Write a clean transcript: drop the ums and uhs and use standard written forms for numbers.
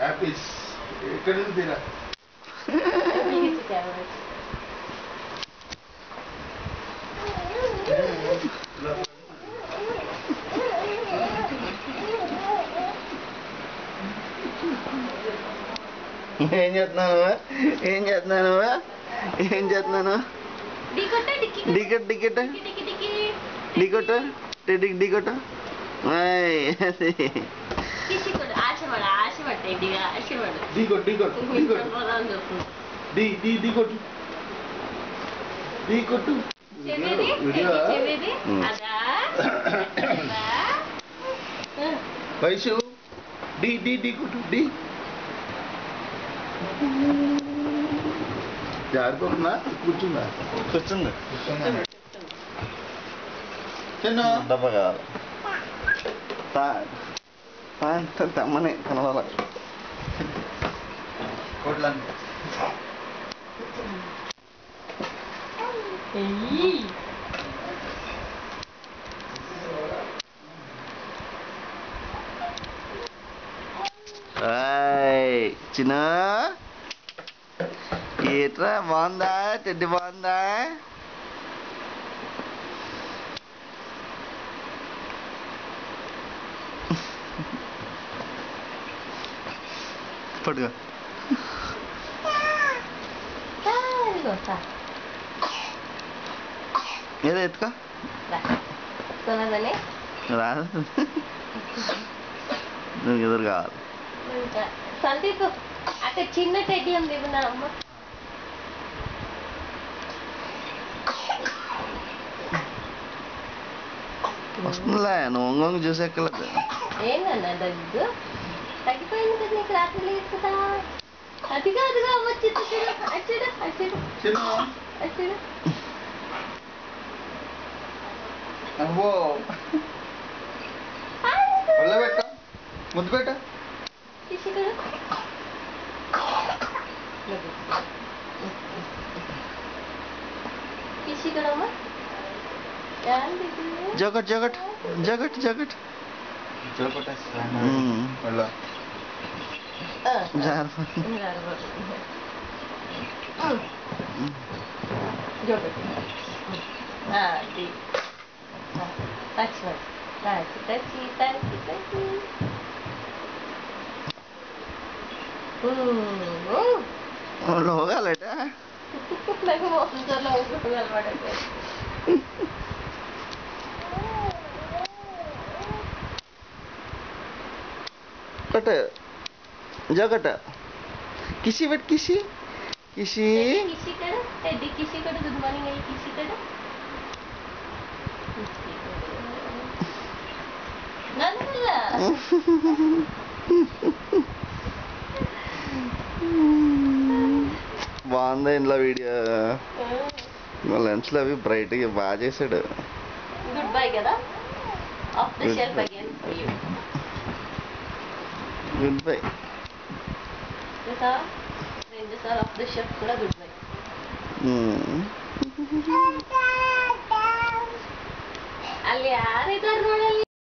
apples ఎక్కడ తీరా ఏం చేస్తున్నాను ఏం చేస్తున్నాను ఏం చేస్తున్నాను ticket ticket ticket ticket Vaishu డి డి డి కొట్టు డి జారిపోతుందా కూర్చుందా కూర్చుంది చిన్న డబ్బా కావాలి తమ్మని కనవాల కోట్లని చిన్న ఏట్రా బాగుందా టెడ్డి బాగుందా పట్టుగా ఏదో ఎత్తుకో రాదు నువ్వు ఎదురు కావాలి సందీప్ అక్కడ చిన్న టెడ్డీ ఉంది అమ్మ వస్తుందిలే నువ్వు ఒంగొంగ చూసేక్కలేదు ఏందన్నా దగ్గు తగ్గిపోయింది కదా నీకు రాత్రి లేదు కదా అదిగా అదిగా వచ్చింది చూడు అచ్చుడు అబ్బో పెట్ట ముద్దు పెట్ట జగట్ జగట్ జగట్ జగట్ లోగాలట నాకు మోసం అలవాటు कट जगट किसी बट किसी किसी किसी कर टेडी किसी कर गुड मॉर्निंग है किसी कर ना ना బాగుంది ఇంట్లో వీడియో లెన్స్లో అవి బ్రైట్గా బాగా చేశాడు గుడ్ బై కదా of the shelf again for you good bye రెండు సార్ ఆఫ్ ద షెల్ఫ్ కూడా గుడ్ బై ಅಲ್ಲಿ ಯಾರಿದ್ದಾರೆ ನೋಡಲ್ಲಿ